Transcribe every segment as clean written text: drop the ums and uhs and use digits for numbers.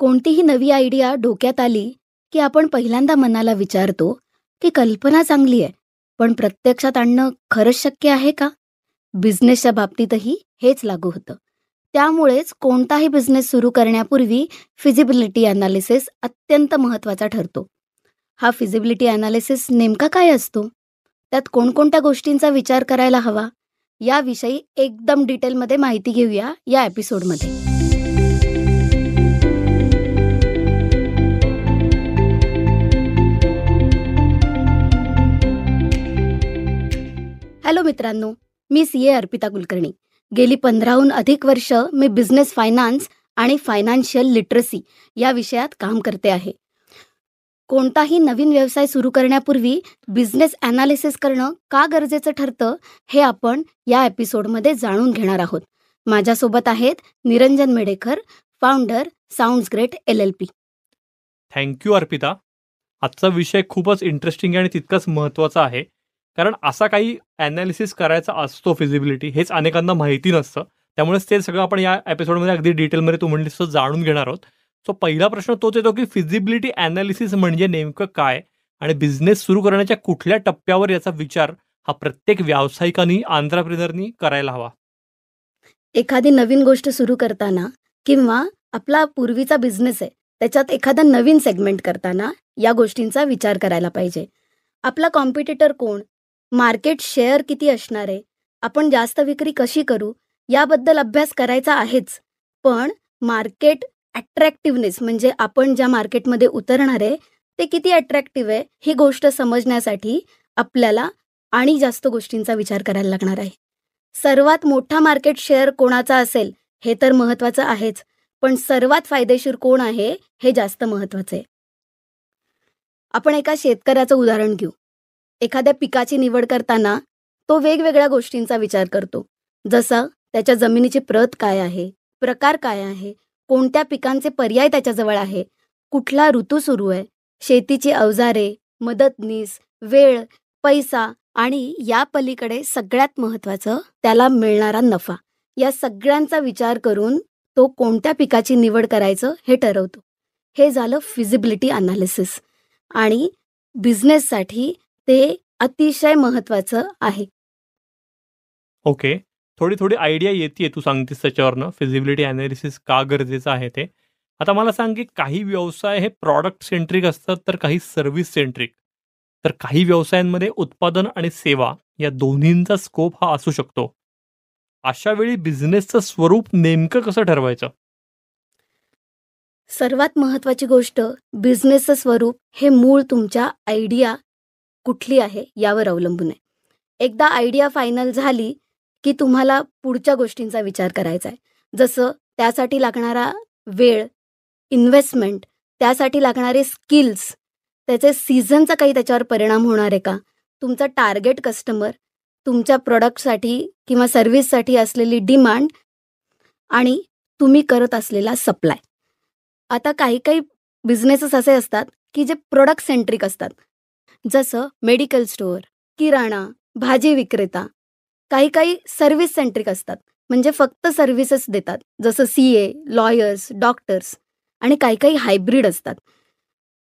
कोणतीही नवी आयडिया डोक्यात आली, की आपण पहिल्यांदा मनाला विचारतो, की कल्पना चांगली आहे, पण प्रत्यक्षात आणणं खरंच शक्य आहे का? बिझनेसच्या बाबतीतही हेच लागू होतं. त्यामुळेच कोणताही बिझनेस सुरू करण्यापूर्वी फिजिबिलिटी एनालिसिस अत्यंत महत्त्वाचा ठरतो. हा फिजिबिलिटी एनालिसिस नेमका काय असतो? त्यात कोणकोणत्या गोष्टींचा विचार करायला हवा? याविषयी एकदम डिटेलमध्ये माहिती घेऊया या एपिसोडमध्ये. हॅलो मित्रांनो, मी CA अर्पिता कुलकर्णी. गेली 15हून अधिक वर्ष मी बिझनेस फायनान्स आणि फायनान्शियल लिटरसी या विषयात काम करते आहे. कोणताही नवीन व्यवसाय सुरू करण्यापूर्वी बिझनेस ॲनालिसिस करणं का गरजेचं ठरतं हे आपण या एपिसोडमध्ये जाणून घेणार आहोत. माझ्यासोबत आहेत Niranjan Medhekar, founder sounds great LLP. Thank you Arpita. आजचा विषय खूपच इंटरेस्टिंग आणि तितकाच महत्त्वाचा आहे, कारण असा काही ॲनालिसिस करायचा असतो फिजिबिलिटी, हेच अनेकांना माहिती नसतं. त्यामुळेच ते सगळं आपण या एपिसोडमध्ये अगदी डिटेलमध्ये तू म्हणलीस तसं जाणून घेणार आहोत. सो पहिला प्रश्न तोच येतो की फिजिबिलिटी ॲनालिसिस म्हणजे नेमकं काय आणि बिझनेस सुरू करण्याच्या कुठल्या टप्प्यावर याचा विचार हा प्रत्येक व्यावसायिकांनी एंटरप्रेन्योरनी करायला हवा. एखादी नवीन गोष्ट सुरू करताना किंवा आपला पूर्वीचा बिझनेस आहे त्याच्यात एखादा नवीन सेगमेंट करताना या गोष्टींचा विचार करायला पाहिजे. आपला कॉम्पिटिटर कोण, मार्केट शेअर किती असणार आहे, आपण जास्त विक्री कशी करू याबद्दल अभ्यास करायचा आहेच. पण मार्केट अट्रॅक्टिव्हनेस म्हणजे आपण ज्या मार्केटमध्ये उतरणार आहे ते किती अट्रॅक्टिव्ह आहे ही गोष्ट समजण्यासाठी आपल्याला आणि जास्त गोष्टींचा विचार करायला लागणार आहे. सर्वात मोठा मार्केट शेअर कोणाचा असेल हे तर महत्त्वाचं आहेच, पण सर्वात फायदेशीर कोण आहे हे जास्त महत्त्वाचं आहे. आपण एका शेतकऱ्याचं उदाहरण घेऊ. एखाद्या पिकाची निवड करताना तो वेगवेगळ्या गोष्टींचा विचार करतो, जसं त्याच्या जमिनीची प्रत काय आहे, प्रकार काय आहे, कोणत्या पिकांचे पर्याय त्याच्याजवळ आहे, कुठला ऋतू सुरू आहे, शेतीची अवजारे, मदतनीस, वेळ, पैसा आणि या पलीकडे सगळ्यात महत्त्वाचं त्याला मिळणारा नफा. या सगळ्यांचा विचार करून तो कोणत्या पिकाची निवड करायचं हे ठरवतो. हे झालं फिजिबिलिटी अनालिसिस आणि बिझनेससाठी ते अतिशय महत्त्वाचं आहे. ओके, थोडी थोडी आयडिया येते तू सांगतेस त्याच्यावरनं फिजिबिलिटी ॲनालिसिस का गरजेचं आहे ते. आता मला सांग की काही व्यवसाय हे प्रॉडक्ट सेंट्रिक असतात तर काही सर्व्हिस सेंट्रिक, तर काही व्यवसायांमध्ये उत्पादन आणि सेवा या दोन्हींचा स्कोप हा असू शकतो. अशा वेळी बिझनेसचं स्वरूप नेमकं कसं ठरवायचं? सर्वात महत्त्वाची गोष्ट, बिझनेसचं स्वरूप हे मूळ तुमच्या आयडिया कुठली आहे यावर अवलंबून आहे. एकदा आयडिया फायनल झाली की तुम्हाला पुढच्या गोष्टींचा विचार करायचा आहे, जसं त्यासाठी लागणारा वेळ, इन्व्हेस्टमेंट, त्यासाठी लागणारे स्किल्स, त्याचे सीझनचा काही त्याच्यावर परिणाम होणार आहे का, तुमचा टार्गेट कस्टमर, तुमच्या प्रोडक्टसाठी किंवा सर्व्हिससाठी असलेली डिमांड आणि तुम्ही करत असलेला सप्लाय. आता काही काही बिझनेसेस असे असतात की जे प्रोडक्ट सेंट्रिक असतात, जसं मेडिकल स्टोअर, किराणा, भाजी विक्रेता. काही काही सर्व्हिस सेंट्रिक असतात, म्हणजे फक्त सर्व्हिसेस देतात, जसं CA, लॉयर्स, डॉक्टर्स. आणि काही काही हायब्रिड असतात.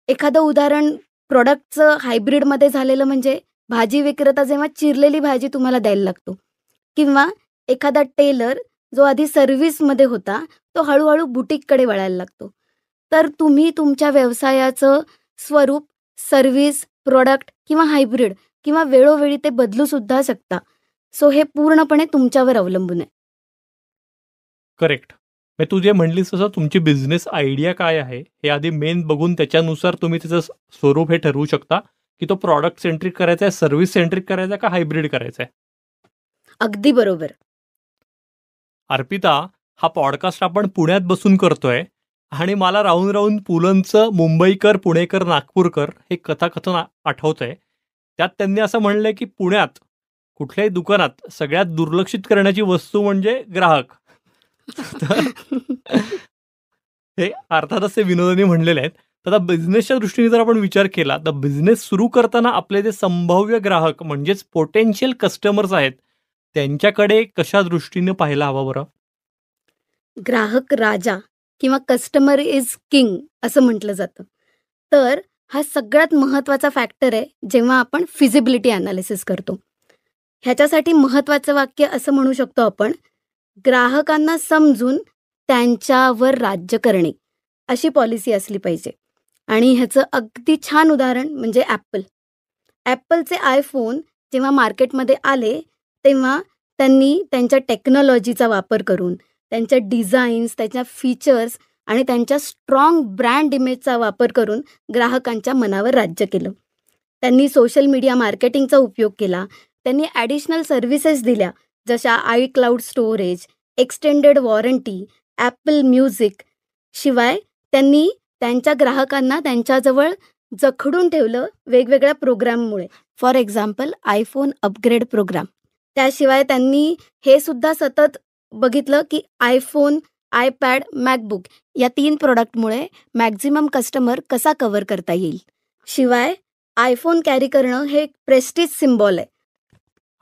एखादं उदाहरण प्रोडक्टचं हायब्रिडमध्ये झालेलं म्हणजे भाजी विक्रेता जेव्हा चिरलेली भाजी तुम्हाला द्यायला लागतो, किंवा एखादा टेलर जो आधी सर्व्हिसमध्ये होता तो हळूहळू बुटीककडे वळायला लागतो. तर तुम्ही तुमच्या व्यवसायाचं स्वरूप सर्व्हिस, प्रोडक्ट किंवा हायब्रिड किंवा वेळोवेळी ते बदलूसुद्धा शकता. सो हे पूर्णपणे तुमच्यावर अवलंबून आहे. करेक्ट. तू जे म्हणलीस तसं तुमची बिझनेस आयडिया काय आहे हे आधी मेन बघून त्याच्यानुसार तुम्ही त्याचं स्वरूप हे ठरवू शकता की तो प्रॉडक्ट सेंट्रिक करायचा आहे, सर्व्हिस सेंट्रिक करायचा आहे का हायब्रिड करायचा आहे. अगदी बरोबर. अर्पिता, हा पॉडकास्ट आपण पुण्यात बसून करतोय आणि मला राहून राहून पुलंचं मुंबईकर, पुणेकर, नागपूरकर हे कथाकथन आठवतंय. त्यात त्यांनी असं म्हणलंय की पुण्यात कुठल्याही दुकानात सगळ्यात दुर्लक्षित करण्याची वस्तू म्हणजे ग्राहक. तर हे अर्थातच ते विनोदाने म्हणलेले आहेत. तर आता बिझनेसच्या दृष्टीने जर आपण विचार केला तर बिझनेस सुरू करताना आपले जे संभाव्य ग्राहक म्हणजेच पोटेन्शियल कस्टमर्स आहेत त्यांच्याकडे कशा दृष्टीने पाहायला हवा बरं? ग्राहक राजा किंवा कस्टमर इज किंग असं म्हटलं जातं. तर हा सगळ्यात महत्त्वाचा फॅक्टर आहे जेव्हा आपण फिजिबिलिटी ॲनालिसिस करतो. ह्याच्यासाठी महत्त्वाचं वाक्य असं म्हणू शकतो आपण, ग्राहकांना समजून त्यांच्यावर राज्य करणे अशी पॉलिसी असली पाहिजे. आणि ह्याचं अगदी छान उदाहरण म्हणजे ॲपल. ॲपलचे आयफोन जेव्हा मार्केटमध्ये आले तेव्हा त्यांनी त्यांच्या टेक्नॉलॉजीचा वापर करून, त्यांच्या डिझाईन्स, त्याच्या फीचर्स आणि त्यांच्या स्ट्रॉंग ब्रँड इमेजचा वापर करून ग्राहकांच्या मनावर राज्य केलं. त्यांनी सोशल मीडिया मार्केटिंगचा उपयोग केला. त्यांनी ॲडिशनल सर्व्हिसेस दिल्या, जशा iCloud storage, extended warranty, Apple music. शिवाय त्यांनी त्यांच्या ग्राहकांना त्यांच्याजवळ जखडून ठेवलं वेगवेगळ्या प्रोग्राममुळे. For example iPhone upgrade program. त्याशिवाय त्यांनी हे सुद्धा सतत बघितलं की आयफोन, आयपॅड, मॅकबुक या 3 प्रॉडक्टमुळे मॅक्झिमम कस्टमर कसा कव्हर करता येईल. शिवाय आयफोन कॅरी करणं हे एक प्रेस्टिज सिम्बॉल आहे.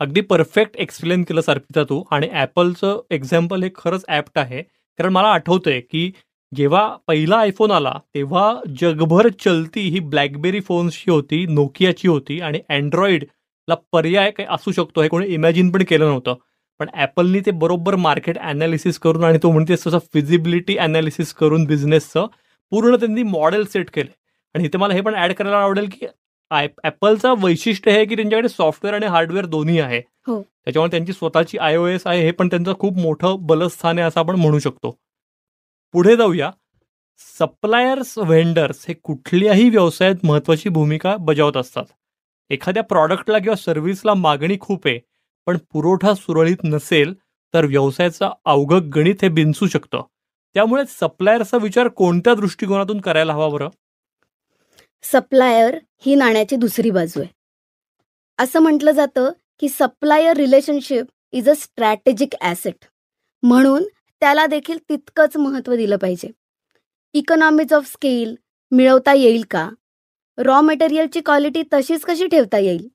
अगदी परफेक्ट एक्सप्लेन केलंस अर्पिता तू. आणि ॲपलचं एक्झाम्पल हे खरंच ॲप्ट आहे. कारण मला आठवतंय की जेव्हा पहिला आयफोन आला तेव्हा जगभर चलती ही ब्लॅकबेरी फोन्सची होती, नोकियाची होती आणि अँड्रॉइडला पर्याय काही असू शकतो हे कोणी इमॅजिन पण केलं नव्हतं. पण ॲपलनी ते बरोबर मार्केट ॲनालिसिस करून आणि तो म्हणते तसं फिजिबिलिटी ॲनालिसिस करून बिझनेसचं पूर्ण त्यांनी मॉडेल सेट केलं. आणि इथे मला हे पण ॲड करायला आवडेल की ॲपलचं वैशिष्ट्य हे की त्यांच्याकडे सॉफ्टवेअर आणि हार्डवेअर दोन्ही आहे. हो. त्याच्यामुळे त्यांची स्वतःची iOS आहे, हे पण त्यांचं खूप मोठं बलस्थान आहे असं आपण म्हणू शकतो. पुढे जाऊया. सप्लायर्स, व्हेंडर्स हे कुठल्याही व्यवसायात महत्त्वाची भूमिका बजावत असतात. एखाद्या प्रॉडक्टला किंवा सर्व्हिसला मागणी खूप आहे, पण पुरवठा सुरळीत नसेल तर व्यवसायाचं अवघं गणित हे बिनसू शकतं. त्यामुळे सप्लायर्सचा विचार कोणत्या दृष्टिकोनातून करायला हवा बरं? सप्लायर ही नाण्याची दुसरी बाजू आहे. असं म्हटलं जातं की supplier relationship is a strategic asset. म्हणून त्याला देखील तितकंच महत्त्व दिलं पाहिजे. इकॉनॉमीज ऑफ स्केल मिळवता येईल का? रॉ मटेरियलची क्वालिटी तशीच कशी ठेवता येईल?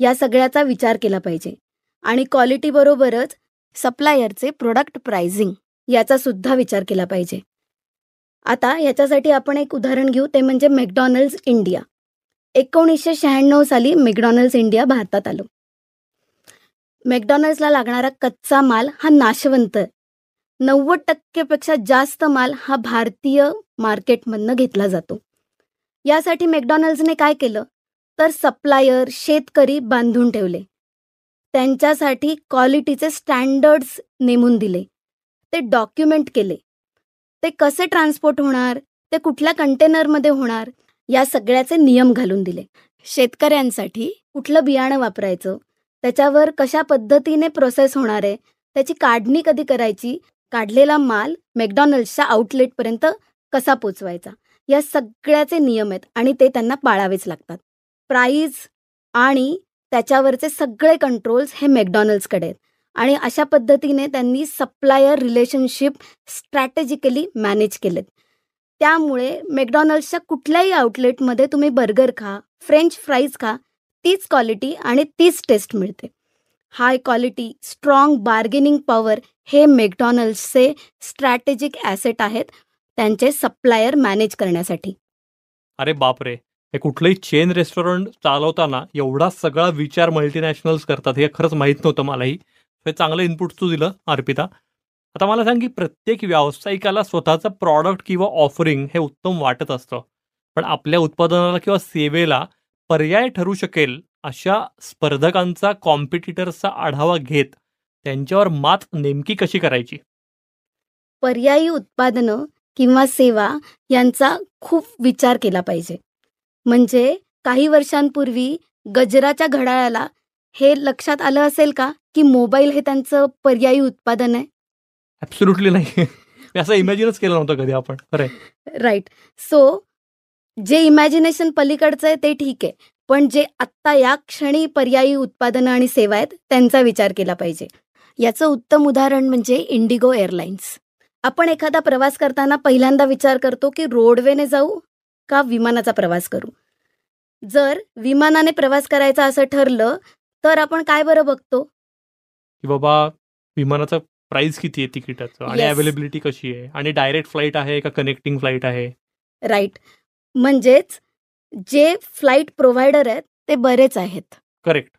या सगळ्याचा विचार केला पाहिजे. आणि क्वालिटीबरोबरच सप्लायरचे प्रोडक्ट प्राइसिंग याचा सुद्धा विचार केला पाहिजे. आता याच्यासाठी आपण एक उदाहरण घेऊ, ते म्हणजे मॅकडॉनल्ड्स इंडिया. 1996 साली मॅकडॉनल्ड्स इंडिया भारतात आलं. मॅकडॉनल्ड्सला लागणारा कच्चा माल हा नाशवंत आहे. 90% जास्त माल हा भारतीय मार्केटमधनं घेतला जातो. यासाठी मॅकडॉनल्ड्सने काय केलं तर सप्लायर, शेतकरी बांधून ठेवले. त्यांच्यासाठी क्वालिटीचे स्टँडर्ड्स नेमून दिले. ते डॉक्युमेंट केले. ते कसे ट्रान्सपोर्ट होणार, ते कुठल्या कंटेनरमध्ये होणार, या सगळ्याचे नियम घालून दिले. शेतकऱ्यांसाठी कुठलं बियाणं वापरायचं, त्याच्यावर कशा पद्धतीने प्रोसेस होणार आहे, त्याची काढणी कधी करायची, काढलेला माल मॅकडॉनल्ड्सच्या आउटलेटपर्यंत कसा पोचवायचा, या सगळ्याचे नियम आहेत आणि ते त्यांना पाळावेच लागतात. प्राईस आणि त्याच्यावरचे सगळे कंट्रोल्स हे मॅकडॉनल्ड्सकडे आहेत. आणि अशा पद्धतीने त्यांनी सप्लायर रिलेशनशिप स्ट्रॅटेजिकली मॅनेज केलेत. त्यामुळे मॅकडॉनल्ड्सच्या कुठल्याही आउटलेटमध्ये तुम्ही बर्गर खा, फ्रेंच फ्राईज खा, तीच क्वालिटी आणि तीच टेस्ट मिळते. High quality, strong bargaining power हे मॅकडॉनल्ड्सचे स्ट्रॅटेजिक ॲसेट आहेत त्यांचे सप्लायर मॅनेज करण्यासाठी. अरे बापरे! हे कुठलंही चेन रेस्टॉरंट चालवताना एवढा सगळा विचार मल्टीनॅशनल्स करतात हे खरंच माहीत नव्हतं मलाही. हे चांगलं इनपुट तू दिलं अर्पिता. आता मला सांग की प्रत्येक व्यावसायिकाला स्वतःचं प्रॉडक्ट किंवा ऑफरिंग हे उत्तम वाटत असतं. पण आपल्या उत्पादनाला किंवा सेवेला पर्याय ठरू शकेल अशा स्पर्धकांचा, कॉम्पिटिटर्सचा आढावा घेत त्यांच्यावर मात नेमकी कशी करायची? पर्यायी उत्पादनं किंवा सेवा यांचा खूप विचार केला पाहिजे. म्हणजे काही वर्षांपूर्वी गजराच्या घड्याळाला हे लक्षात आलं असेल का की मोबाईल हे त्यांचं पर्यायी उत्पादन आहे? ॲब्सोल्युटली नाही. मी असं इमॅजिनच केलं नव्हतं कधी आपण. खरंय. राईट. सो जे इमॅजिनेशन पलीकडचं आहे ते ठीक आहे, पण जे आत्ता या क्षणी पर्यायी उत्पादनं आणि सेवा आहेत त्यांचा विचार केला पाहिजे. याचं उत्तम उदाहरण म्हणजे इंडिगो एअरलाइन्स. आपण एखादा प्रवास करताना पहिल्यांदा विचार करतो की रोडवेने जाऊ का विमानाचा प्रवास करू. जर विमानाने प्रवास करायचा असं ठरलं तर आपण काय बरं बघतो? की बाबा विमानाचा प्राइस किती आहे तिकिटाचं आणि Yes. अवेलेबिलिटी कशी आहे आणि डायरेक्ट फ्लाईट आहे का कनेक्टिंग फ्लाईट आहे? राईट. म्हणजेच जे फ्लाईट प्रोव्हायडर आहेत ते बरेच आहेत. करेक्ट.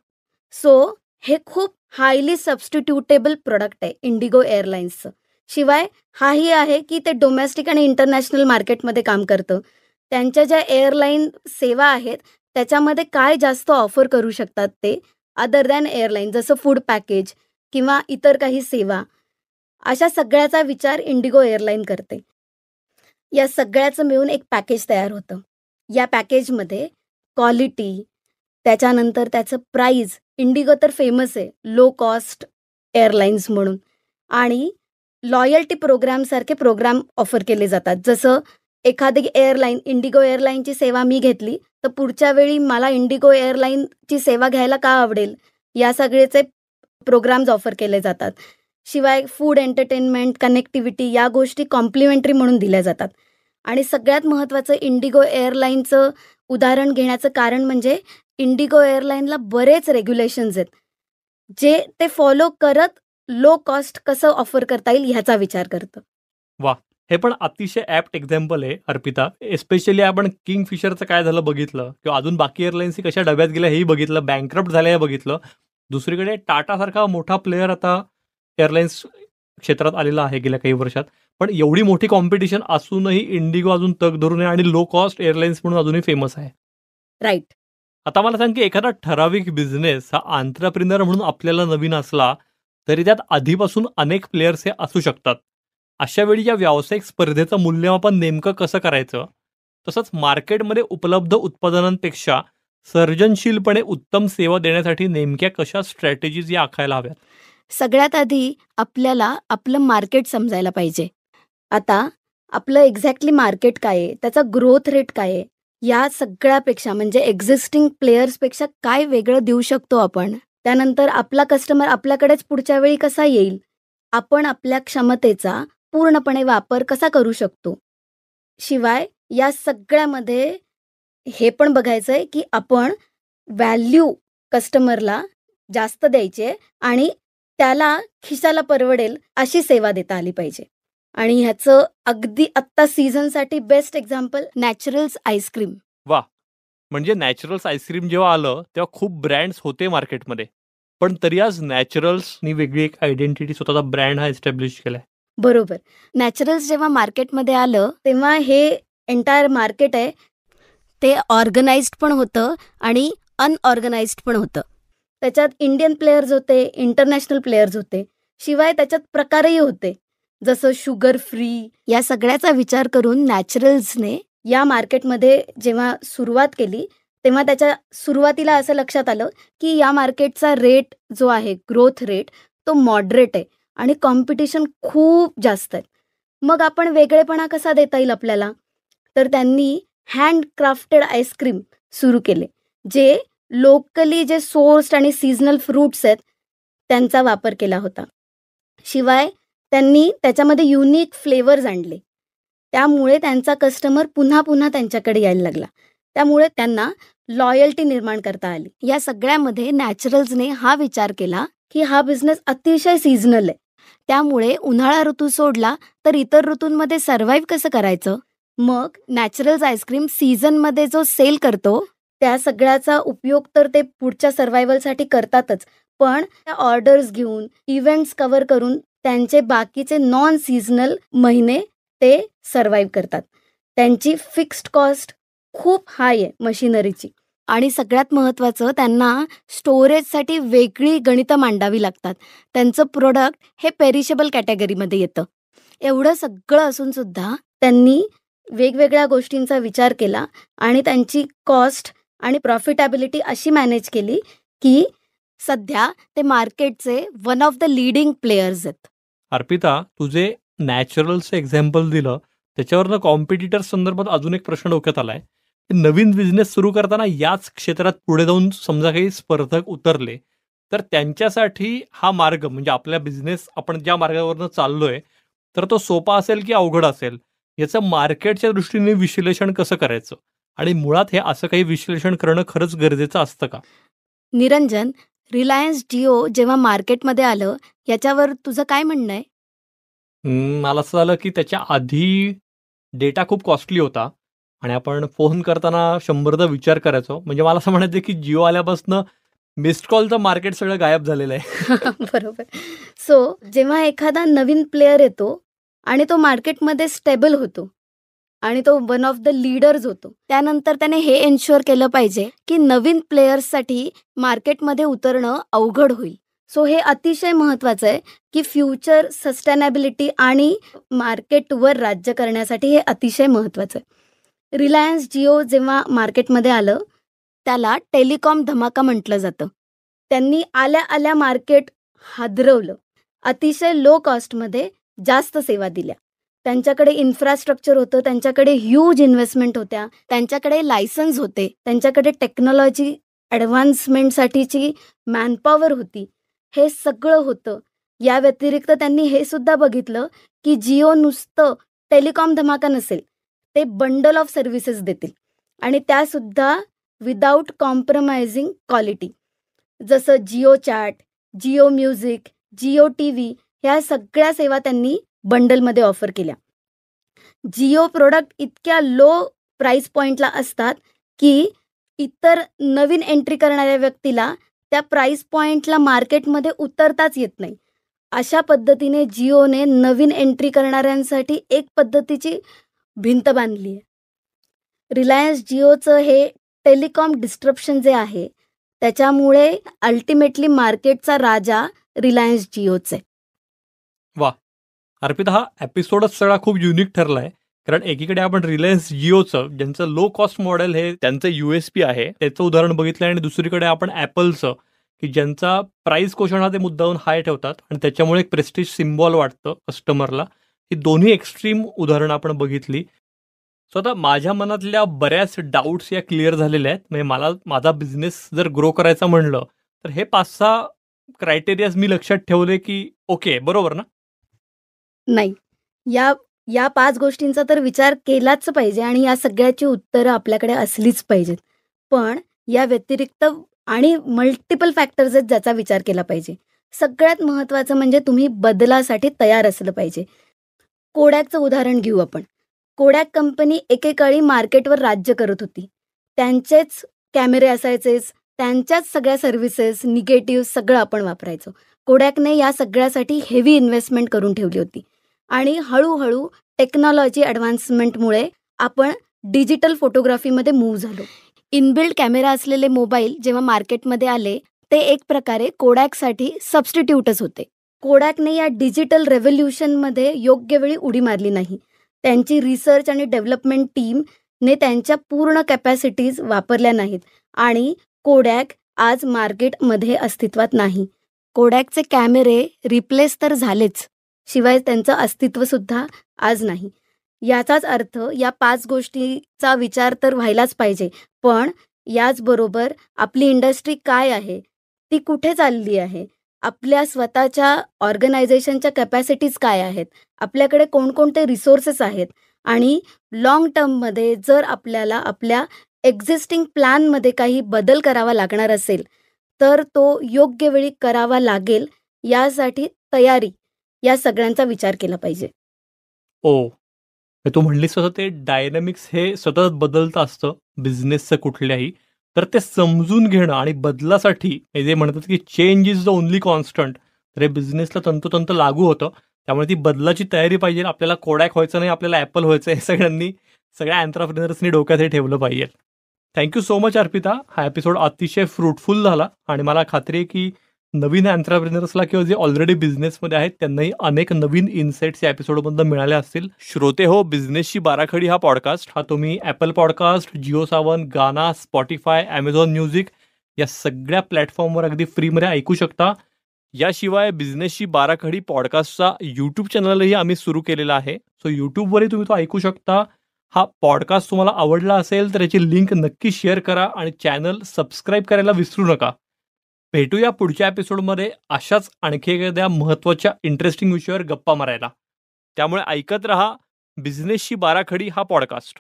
सो हे खूप हायली सबस्टिट्युटेबल प्रोडक्ट आहे इंडिगो एअरलाईन्सचं. शिवाय हाही आहे की ते डोमेस्टिक आणि इंटरनॅशनल मार्केटमध्ये काम करतं. त्यांच्या ज्या एअरलाईन सेवा आहेत त्याच्यामध्ये काय जास्त ऑफर करू शकतात ते अदर दॅन एअरलाईन, जसं फूड पॅकेज किंवा इतर काही सेवा, अशा सगळ्याचा विचार इंडिगो एअरलाईन करते. या सगळ्याचं मिळून एक पॅकेज तयार होतं. या पॅकेजमध्ये क्वालिटी, त्याच्यानंतर त्याचं प्राईज, इंडिगो तर फेमस आहे लो कॉस्ट एअरलाईन्स म्हणून, आणि लॉयल्टी प्रोग्रामसारखे प्रोग्राम ऑफर केले जातात. जसं एखादी एअरलाईन, इंडिगो एअरलाईनची सेवा मी घेतली तर पुढच्या वेळी मला इंडिगो एअरलाईनची सेवा घ्यायला का आवडेल, या सगळेचे प्रोग्राम्स ऑफर केले जातात. शिवाय फूड, एंटरटेनमेंट, कनेक्टिव्हिटी या गोष्टी कॉम्प्लिमेंटरी म्हणून दिल्या जातात. आणि सगळ्यात महत्त्वाचं इंडिगो एअरलाईनचं उदाहरण घेण्याचं कारण म्हणजे इंडिगो एअरलाईनला बरेच रेग्युलेशन्स आहेत जे ते फॉलो करत लो कॉस्ट कसं ऑफर करता येईल ह्याचा विचार करतं. हे पण अतिशय ॲप्ट एक्झाम्पल आहे अर्पिता. एस्पेशली आपण किंगफिशरचं काय झालं बघितलं किंवा अजून बाकी एअरलाईन्स कशा डब्यात गेल्या हेही बघितलं, बँकरप्ट झाल्या हे बघितलं. दुसरीकडे टाटासारखा मोठा प्लेअर आता एअरलाईन्स क्षेत्रात आलेला आहे गेल्या काही वर्षात. पण एवढी मोठी कॉम्पिटिशन असूनही इंडिगो अजून तग धरून आहे आणि लो कॉस्ट एअरलाईन्स म्हणून अजूनही फेमस आहे. राईट. आता मला सांग की एखादा ठराविक बिझनेस हा आंत्रप्रिनर म्हणून आपल्याला नवीन असला तरी त्यात आधीपासून अनेक प्लेयर्स हे असू शकतात. अशा वेळी या व्यावसायिक स्पर्धेचं मूल्यमापन नेमकं कसं करायचं, तसंच मार्केटमध्ये उपलब्ध उत्पादनांपेक्षा सर्जनशीलपणे उत्तम सेवा देण्यासाठी नेमक्या कशा स्ट्रॅटेजीज या आखायला हव्यात? सगळ्यात आधी आपल्याला आपलं मार्केट समजायला पाहिजे. आता आपलं एक्झॅक्टली मार्केट काय आहे, त्याचा ग्रोथ रेट काय आहे, या सगळ्यापेक्षा म्हणजे एक्झिस्टिंग प्लेयर्सपेक्षा काय वेगळं देऊ शकतो आपण. त्यानंतर आपला कस्टमर आपल्याकडेच पुढच्या वेळी कसा येईल, आपण आपल्या क्षमतेचा पूर्णपणे वापर कसा करू शकतो. शिवाय या सगळ्यामध्ये हे पण बघायचं आहे की आपण व्हॅल्यू कस्टमरला जास्त द्यायचे आणि त्याला खिशाला परवडेल अशी सेवा देता आली पाहिजे. आणि ह्याचं अगदी आत्ता सीझनसाठी बेस्ट एक्झाम्पल नॅचरल्स आईस्क्रीम. म्हणजे नॅचरल्स आईस्क्रीम जेव्हा आलं तेव्हा खूप ब्रँड्स होते मार्केटमध्ये, पण तरी आज नॅचरल्सनी वेगळी एक आयडेंटिटी, स्वतःचा ब्रँड हा एस्टॅब्लिश केलाय. बरोबर. नॅचरल्स जेव्हा मार्केटमध्ये आलं तेव्हा हे एंटायर मार्केट आहे ते ऑर्गनाइज्ड पण होतं आणि अनऑर्गनाइज्ड पण होतं. त्याच्यात इंडियन प्लेयर्स होते, इंटरनॅशनल प्लेयर्स होते. शिवाय त्याच्यात प्रकारही होते, जसं शुगर फ्री. या सगळ्याचा विचार करून नॅचरल्सने या मार्केटमध्ये जेव्हा सुरुवात केली तेव्हा त्याच्या सुरुवातीला असं लक्षात आलं की या मार्केटचा रेट जो आहे, ग्रोथ रेट, तो मॉडरेट आहे आणि कॉम्पिटिशन खूप जास्त आहे. मग आपण वेगळेपणा कसा देता येईल आपल्याला, तर त्यांनी हँडक्राफ्टेड आईस्क्रीम सुरू केले, जे लोकली जे सोर्स्ड आणि सीझनल फ्रूट्स आहेत त्यांचा वापर केला होता. शिवाय त्यांनी त्याच्यामध्ये युनिक फ्लेवर्स आणले, त्यामुळे त्यांचा कस्टमर पुन्हा पुन्हा त्यांच्याकडे यायला लागला. त्यामुळे त्यांना लॉयल्टी निर्माण करता आली. या सगळ्यामध्ये नॅचरल्सने हा विचार केला की हा बिझनेस अतिशय सीझनल आहे, त्यामुळे उन्हाळा ऋतू सोडला तर इतर ऋतूंमध्ये सर्व्हाइव्ह कसं करायचं. मग नॅचरल्स आईस्क्रीम सीझनमध्ये जो सेल करतो त्या सगळ्याचा उपयोग तर ते पुढच्या सर्व्हायवलसाठी करतातच, पण त्या ऑर्डर्स घेऊन इव्हेंट्स कव्हर करून त्यांचे बाकीचे नॉन सीझनल महिने ते सर्व्हाइव्ह करतात. त्यांची फिक्स्ड कॉस्ट खूप हाय आहे मशिनरीची, आणि सगळ्यात महत्त्वाचं त्यांना स्टोरेजसाठी वेगळी गणितं मांडावी लागतात. त्यांचं प्रोडक्ट हे पेरिशेबल कॅटेगरीमध्ये येतं. एवढं सगळं असूनसुद्धा त्यांनी वेगवेगळ्या गोष्टींचा विचार केला आणि त्यांची कॉस्ट आणि प्रॉफिटेबिलिटी अशी मॅनेज केली की सध्या ते मार्केटचे one of the leading players आहेत. अर्पिता, तुझे नॅचरल्सचं एक्झाम्पल दिलं त्याच्यावरनं कॉम्पिटिटर्स संदर्भात अजून एक प्रश्न डोक्यात आलाय. नवीन बिझनेस सुरू करताना याच क्षेत्रात पुढे जाऊन समजा काही स्पर्धक उतरले तर त्यांच्यासाठी हा मार्ग, म्हणजे आपल्या बिझनेस आपण ज्या मार्गावरनं चाललोय, तर तो सोपा असेल की अवघड असेल, याचं मार्केटच्या दृष्टीने विश्लेषण कसं करायचं, आणि मुळात हे असं काही विश्लेषण करणं खरंच गरजेचं असतं का? निरंजन, रिलायन्स जिओ जेव्हा मार्केटमध्ये आलं, याच्यावर तुझं काय म्हणणं आहे? मला असं झालं की त्याच्या आधी डेटा खूप कॉस्टली होता आणि आपण फोन करताना 100दा विचार करायचो. म्हणजे मला असं म्हणायचं की जिओ आल्यापासून मिस्ड कॉलचं मार्केट सगळं गायब झालेलं आहे. बरोबर. सो जेव्हा एखादा नवीन प्लेयर येतो आणि तो मार्केटमध्ये स्टेबल होतो आणि तो वन ऑफ द लीडर्स होतो. त्यानंतर त्याने हे एन्शुअर केलं पाहिजे, की नवीन प्लेयर्ससाठी मार्केटमध्ये उतरणं अवघड होईल. सो हे अतिशय महत्त्वाचं आहे, की फ्युचर सस्टेनेबिलिटी आणि मार्केटवर राज्य करण्यासाठी हे अतिशय महत्त्वाचं आहे. रिलायन्स जिओ जेव्हा मार्केटमध्ये आलं, त्याला टेलिकॉम धमाका म्हटलं जातं. त्यांनी आल्या मार्केट हादरवलं. अतिशय लो कॉस्टमध्ये जास्त सेवा दिल्या. त्यांच्याकडे इन्फ्रास्ट्रक्चर होतं, त्यांच्याकडे ह्यूज इन्व्हेस्टमेंट होत्या, त्यांच्याकडे लायसन्स होते, त्यांच्याकडे टेक्नॉलॉजी ॲडव्हान्समेंटसाठीची मॅनपॉवर होती. हे सगळं होतं. या व्यतिरिक्त त्यांनी हे सुद्धा बघितलं, की जिओ नुसतं टेलिकॉम धमाका नसेल, ते बंडल ऑफ सर्व्हिसेस देतील आणि त्यासुद्धा विदाऊट कॉम्प्रोमाइजिंग क्वालिटी. जसं Jio chat, Jio music, Jio TV ह्या सगळ्या सेवा त्यांनी बंडलमध्ये ऑफर केल्या. जिओ प्रोडक्ट इतक्या लो प्राईस पॉईंटला असतात, की इतर नवीन एंट्री करणाऱ्या व्यक्तीला त्या प्राईस पॉईंटला मार्केटमध्ये उतरताच येत नाही. अशा पद्धतीने जिओने नवीन एंट्री करणाऱ्यांसाठी एक पद्धतीची भिंत बांधली आहे. रिलायन्स जिओचं हे टेलिकॉम डिस्ट्रप्शन जे आहे, त्याच्यामुळे अल्टिमेटली मार्केटचा राजा रिलायन्स जिओच आहे. वा, अर्पिता, हा एपिसोडच सगळा खूप युनिक ठरला आहे. कारण एकीकडे आपण रिलायन्स जिओचं, ज्यांचं लो कॉस्ट मॉडेल हे त्यांचं USP आहे, त्याचं उदाहरण बघितलं आणि दुसरीकडे आपण ॲपलचं, की ज्यांचा प्राईस क्वोशंट हा ते मुद्दामून हाय ठेवतात आणि त्याच्यामुळे एक प्रेस्टिज सिम्बॉल वाटतं कस्टमरला. ही दोन्ही एक्स्ट्रीम उदाहरणं आपण बघितली. सो आता माझ्या मनातल्या बऱ्याच डाऊट्स या क्लिअर झालेल्या आहेत. म्हणजे मला माझा बिझनेस जर ग्रो करायचा म्हणलं तर हे 5-6 क्रायटेरियाज मी लक्षात ठेवले की ओके, बरोबर ना? नाही, या या 5 गोष्टींचा तर विचार केलाच पाहिजे आणि या सगळ्याची उत्तरं आपल्याकडे असलीच पाहिजेत. पण या व्यतिरिक्त आणि मल्टिपल फॅक्टर्स आहेत ज्याचा विचार केला पाहिजे. सगळ्यात महत्त्वाचं म्हणजे तुम्ही बदलासाठी तयार असलं पाहिजे. कोडॅकचं उदाहरण घेऊ आपण. कोडॅक कंपनी एकेकाळी मार्केटवर राज्य करत होती. त्यांचेच कॅमेरे असायचेच, त्यांच्याच सगळ्या सर्व्हिसेस, निगेटिव्ह सगळं आपण वापरायचो. कोडॅकने या सगळ्यासाठी हेवी इन्व्हेस्टमेंट करून ठेवली होती आणि हळूहळू टेक्नॉलॉजी ॲडव्हान्समेंटमुळे आपण डिजिटल फोटोग्राफीमध्ये मूव्ह झालो. इनबिल्ट कॅमेरा असलेले मोबाईल जेव्हा मार्केटमध्ये आले, ते एक प्रकारे कोडॅकसाठी सबस्टिट्यूटच होते. कोडॅकने या डिजिटल रेव्होल्यूशनमध्ये योग्य वेळी उडी मारली नाही. त्यांची रिसर्च आणि डेव्हलपमेंट टीमने त्यांच्या पूर्ण कॅपॅसिटीज वापरल्या नाहीत आणि कोडॅक आज मार्केटमध्ये अस्तित्वात नाही. कोडॅकचे कॅमेरे रिप्लेस तर झालेच, शिवाय त्यांचं अस्तित्वसुद्धा आज नाही. याचाच अर्थ या 5 गोष्टीचा विचार तर व्हायलाच पाहिजे. पण याचबरोबर आपली इंडस्ट्री काय आहे, ती कुठे चालली आहे, आपल्या स्वतःच्या ऑर्गनायझेशनच्या कॅपॅसिटीज काय आहेत, आपल्याकडे कोणकोणते रिसोर्सेस आहेत आणि लाँग टर्ममध्ये जर आपल्याला आपल्या एक्झिस्टिंग प्लॅनमध्ये काही बदल करावा लागणार असेल, तर तो योग्य वेळी करावा लागेल. यासाठी तयारी या सगळ्यांचा विचार केला पाहिजे. ओ, तू म्हणलीस तसं ते डायनॅमिक्स हे सतत बदलतं असतं बिझनेसचं कुठल्याही. तर ते समजून घेणं आणि बदलासाठी हे जे म्हणतात की change is the only constant, तर हे बिझनेसला तंतोतंत लागू होतं. त्यामुळे ती बदलाची तयारी पाहिजे. आपल्याला कोडॅक व्हायचं नाही, आपल्याला ॲपल व्हायचं, हे सगळ्यांनी, सगळ्या एंटरप्रेनर्सनी डोक्यात हे ठेवलं पाहिजे. Thank you so much Arpita. हा एपिसोड अतिशय फ्रुटफुल झाला आणि मला खात्री आहे की नवीन एंटरप्रेनर्सला किंवा जे ऑलरेडी बिझनेसमध्ये आहेत त्यांनाही अनेक नवीन इन्साइट्स या एपिसोडमधून मिळाले असतील. श्रोते हो, बिझनेसची बाराखडी हा पॉडकास्ट हा तुम्ही ॲपल पॉडकास्ट, जिओ सावन, गाना, स्पॉटिफाय, ॲमेझॉन म्युझिक या सगळ्या प्लॅटफॉर्मवर अगदी फ्रीमध्ये ऐकू शकता. याशिवाय बिझनेसची बाराखडी पॉडकास्टचा यूट्यूब चॅनलही आम्ही सुरू केलेला आहे. सो यूट्यूबवरही तुम्ही तो ऐकू शकता. हा पॉडकास्ट तुम्हाला आवडला असेल तर याची लिंक नक्की शेअर करा आणि चॅनल सबस्क्राईब करायला विसरू नका. भेटूया पुढच्या एपिसोडमध्ये अशाच आणखी एखाद्या महत्त्वाच्या इंटरेस्टिंग विषयावर गप्पा मारायला. त्यामुळे ऐकत रहा बिझनेसची बाराखडी हा podcast.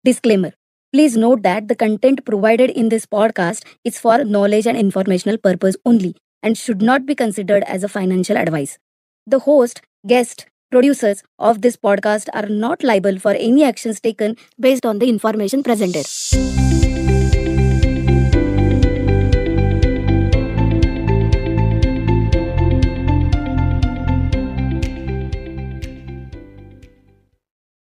Disclaimer: Please note that the content provided in this podcast is for knowledge and informational purpose only and should not be considered as a financial advice. The host, guest, producers of this podcast are not liable for any actions taken based on the information presented.